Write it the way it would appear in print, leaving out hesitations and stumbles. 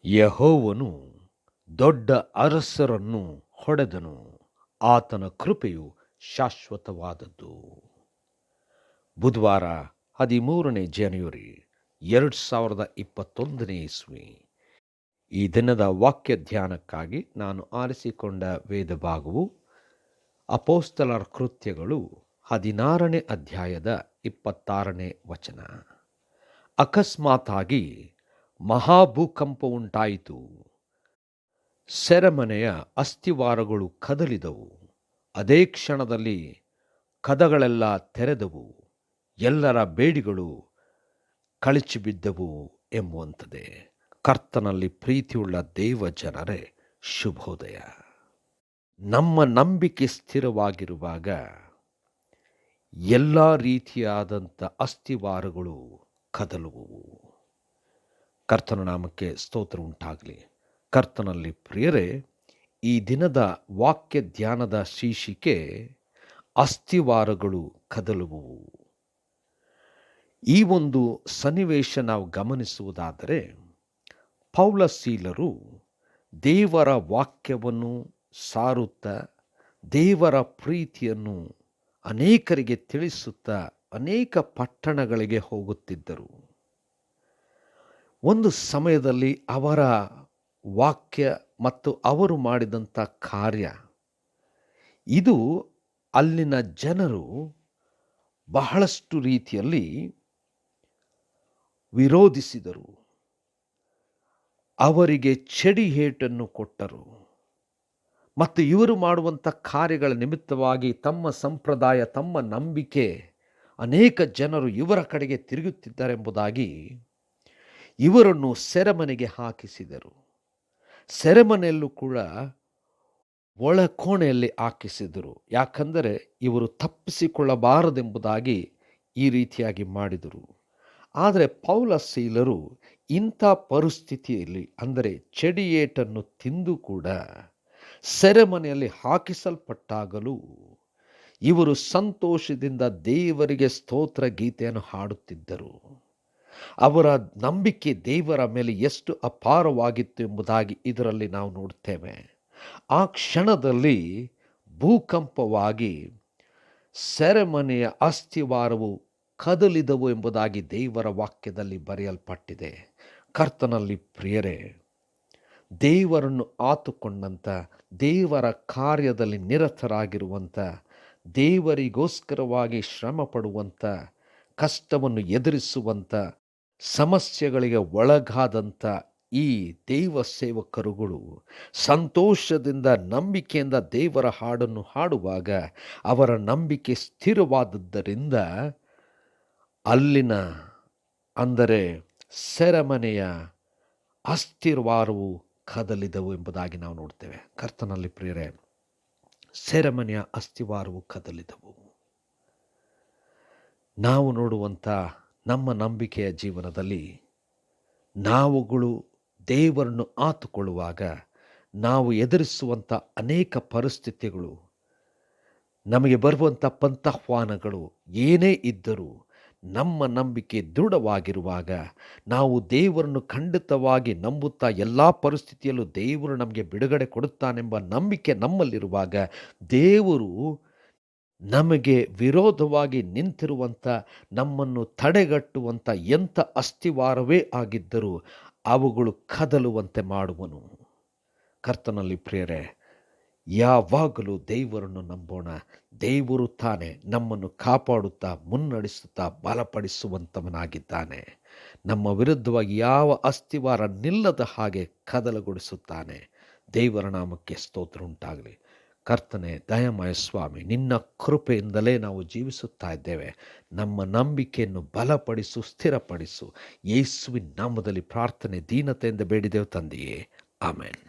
ಯೆಹೋವನು ದೊಡ್ಡ ಅರಸರನ್ನು ಹೊಡೆದನು, ಆತನ ಕೃಪೆಯು ಶಾಶ್ವತವಾದದ್ದು. ಬುಧವಾರ 13ನೇ ಜನವರಿ 2021 ಇಸ್ವಿ. ಈ ದಿನದ ವಾಕ್ಯ ಧ್ಯಾನಕ್ಕಾಗಿ ನಾನು ಆರಿಸಿಕೊಂಡ ವೇದ ಭಾಗವು ಅಪೊಸ್ತಲರ ಕೃತ್ಯಗಳು 16ನೇ ಅಧ್ಯಾಯದ 26ನೇ ವಚನ. ಅಕಸ್ಮಾತ್ತಾಗಿ ಮಹಾಭೂಕಂಪ ಉಂಟಾಯಿತು, ಸೆರೆಮನೆಯ ಅಸ್ಥಿವಾರಗಳು ಕದಲಿದವು, ಅದೇ ಕ್ಷಣದಲ್ಲಿ ಕದಗಳೆಲ್ಲ ತೆರೆದವು, ಎಲ್ಲರ ಬೇಡಿಗಳು ಕಳಚಿಬಿದ್ದವು ಎಂಬುವಂಥದ್ದೇ. ಕರ್ತನಲ್ಲಿ ಪ್ರೀತಿಯುಳ್ಳ ದೇವ ಜನರೇ, ಶುಭೋದಯ. ನಮ್ಮ ನಂಬಿಕೆ ಸ್ಥಿರವಾಗಿರುವಾಗ ಎಲ್ಲ ರೀತಿಯಾದಂಥ ಅಸ್ಥಿವಾರಗಳು ಕದಲುವು. ಕರ್ತನ ನಾಮಕ್ಕೆ ಸ್ತೋತ್ರ ಉಂಟಾಗಲಿ. ಕರ್ತನಲ್ಲಿ ಪ್ರಿಯರೇ, ಈ ದಿನದ ವಾಕ್ಯ ಧ್ಯಾನದ ಶೀರ್ಷಿಕೆ ಅಸ್ಥಿವಾರಗಳು ಕದಲುವು. ಈ ಒಂದು ಸನ್ನಿವೇಶ ನಾವು ಗಮನಿಸುವುದಾದರೆ, ಪೌಲ ಸೀಲರು ದೇವರ ವಾಕ್ಯವನ್ನು ಸಾರುತ್ತಾ ದೇವರ ಪ್ರೀತಿಯನ್ನು ಅನೇಕರಿಗೆ ತಿಳಿಸುತ್ತಾ ಅನೇಕ ಪಟ್ಟಣಗಳಿಗೆ ಹೋಗುತ್ತಿದ್ದರು. ಒಂದು ಸಮಯದಲ್ಲಿ ಅವರ ವಾಕ್ಯ ಮತ್ತು ಅವರು ಮಾಡಿದಂಥ ಕಾರ್ಯ ಇದು ಅಲ್ಲಿನ ಜನರು ಬಹಳಷ್ಟು ರೀತಿಯಲ್ಲಿ ವಿರೋಧಿಸಿದರು, ಅವರಿಗೆ ಚಡಿಹೇಟನ್ನು ಕೊಟ್ಟರು ಮತ್ತು ಇವರು ಮಾಡುವಂಥ ಕಾರ್ಯಗಳ ನಿಮಿತ್ತವಾಗಿ ತಮ್ಮ ಸಂಪ್ರದಾಯ, ತಮ್ಮ ನಂಬಿಕೆ, ಅನೇಕ ಜನರು ಇವರ ಕಡೆಗೆ ತಿರುಗುತ್ತಿದ್ದಾರೆಂಬುದಾಗಿ ಇವರನ್ನು ಸೆರೆಮನೆಗೆ ಹಾಕಿಸಿದರು. ಸೆರೆಮನೆಯಲ್ಲೂ ಕೂಡ ಒಳಕೋಣೆಯಲ್ಲಿ ಹಾಕಿಸಿದರು. ಯಾಕಂದರೆ ಇವರು ತಪ್ಪಿಸಿಕೊಳ್ಳಬಾರದೆಂಬುದಾಗಿ ಈ ರೀತಿಯಾಗಿ ಮಾಡಿದರು. ಆದರೆ ಪೌಲ ಸೀಲರು ಇಂಥ ಪರಿಸ್ಥಿತಿಯಲ್ಲಿ, ಅಂದರೆ ಚಡಿಯೇಟನ್ನು ತಿಂದು ಕೂಡ ಸೆರೆಮನೆಯಲ್ಲಿ ಹಾಕಿಸಲ್ಪಟ್ಟಾಗಲೂ ಇವರು ಸಂತೋಷದಿಂದ ದೇವರಿಗೆ ಸ್ತೋತ್ರ ಗೀತೆಯನ್ನು ಹಾಡುತ್ತಿದ್ದರು. ಅವರ ನಂಬಿಕೆ ದೇವರ ಮೇಲೆ ಎಷ್ಟು ಅಪಾರವಾಗಿತ್ತು ಎಂಬುದಾಗಿ ಇದರಲ್ಲಿ ನಾವು ನೋಡ್ತೇವೆ. ಆ ಕ್ಷಣದಲ್ಲಿ ಭೂಕಂಪವಾಗಿ ಸೆರೆಮನೆಯ ಅಸ್ಥಿವಾರವು ಕದಲಿದವು ಎಂಬುದಾಗಿ ದೇವರ ವಾಕ್ಯದಲ್ಲಿ ಬರೆಯಲ್ಪಟ್ಟಿದೆ. ಕರ್ತನಲ್ಲಿ ಪ್ರಿಯರೇ, ದೇವರನ್ನು ಆತುಕೊಂಡಂಥ, ದೇವರ ಕಾರ್ಯದಲ್ಲಿ ನಿರತರಾಗಿರುವಂಥ, ದೇವರಿಗೋಸ್ಕರವಾಗಿ ಶ್ರಮ ಪಡುವಂಥ, ಕಷ್ಟವನ್ನು ಎದುರಿಸುವಂಥ, ಸಮಸ್ಯೆಗಳಿಗೆ ಒಳಗಾದಂಥ ಈ ದೇವ ಸೇವಕರುಗಳು ಸಂತೋಷದಿಂದ, ನಂಬಿಕೆಯಿಂದ ದೇವರ ಹಾಡನ್ನು ಹಾಡುವಾಗ ಅವರ ನಂಬಿಕೆ ಸ್ಥಿರವಾದದ್ದರಿಂದ ಅಲ್ಲಿನ, ಅಂದರೆ ಸೆರೆಮನೆಯ ಅಸ್ಥಿವಾರವು ಕದಲಿದವು ಎಂಬುದಾಗಿ ನಾವು ನೋಡ್ತೇವೆ. ಕರ್ತನಲ್ಲಿ ಪ್ರಿಯರೇ, ಸೆರೆಮನೆಯ ಅಸ್ಥಿವಾರವು ಕದಲಿದವು. ನಾವು ನೋಡುವಂಥ ನಮ್ಮ ನಂಬಿಕೆಯ ಜೀವನದಲ್ಲಿ ನಾವುಗಳು ದೇವರನ್ನು ಆತುಕೊಳ್ಳುವಾಗ ನಾವು ಎದುರಿಸುವಂಥ ಅನೇಕ ಪರಿಸ್ಥಿತಿಗಳು, ನಮಗೆ ಬರುವಂಥ ಪಂಥಾಹ್ವಾನಗಳು ಏನೇ ಇದ್ದರೂ ನಮ್ಮ ನಂಬಿಕೆ ದೃಢವಾಗಿರುವಾಗ, ನಾವು ದೇವರನ್ನು ಖಂಡಿತವಾಗಿ ನಂಬುತ್ತಾ ಎಲ್ಲ ಪರಿಸ್ಥಿತಿಯಲ್ಲೂ ದೇವರು ನಮಗೆ ಬಿಡುಗಡೆ ಕೊಡುತ್ತಾನೆಂಬ ನಂಬಿಕೆ ನಮ್ಮಲ್ಲಿರುವಾಗ, ದೇವರು ನಮಗೆ ವಿರೋಧವಾಗಿ ನಿಂತಿರುವಂಥ, ನಮ್ಮನ್ನು ತಡೆಗಟ್ಟುವಂಥ ಎಂಥ ಅಸ್ಥಿವಾರವೇ ಆಗಿದ್ದರೂ ಅವುಗಳು ಕದಲುವಂತೆ ಮಾಡುವನು. ಕರ್ತನಲ್ಲಿ ಪ್ರಿಯರೇ, ಯಾವಾಗಲೂ ದೇವರನ್ನು ನಂಬೋಣ. ದೇವರು ತಾನೇ ನಮ್ಮನ್ನು ಕಾಪಾಡುತ್ತಾ, ಮುನ್ನಡೆಸುತ್ತಾ, ಬಲಪಡಿಸುವಂಥವನಾಗಿದ್ದಾನೆ. ನಮ್ಮ ವಿರುದ್ಧವಾಗಿ ಯಾವ ಅಸ್ಥಿವಾರ ನಿಲ್ಲದ ಹಾಗೆ ಕದಲಗೊಳಿಸುತ್ತಾನೆ. ದೇವರ ನಾಮಕ್ಕೆ ಸ್ತೋತ್ರ ಉಂಟಾಗಲಿ. ಕರ್ತನೆ, ದಯಮಯ ಸ್ವಾಮಿ, ನಿನ್ನ ಕೃಪೆಯಿಂದಲೇ ನಾವು ಜೀವಿಸುತ್ತಾ ಇದ್ದೇವೆ. ನಮ್ಮ ನಂಬಿಕೆಯನ್ನು ಬಲಪಡಿಸು, ಸ್ಥಿರಪಡಿಸು. ಯೇಸುವಿನ ನಾಮದಲ್ಲಿ ಪ್ರಾರ್ಥನೆ ದೀನತೆಯಿಂದ ಬೇಡಿದೆವು ತಂದೆಯೇ, ಆಮೆನ್.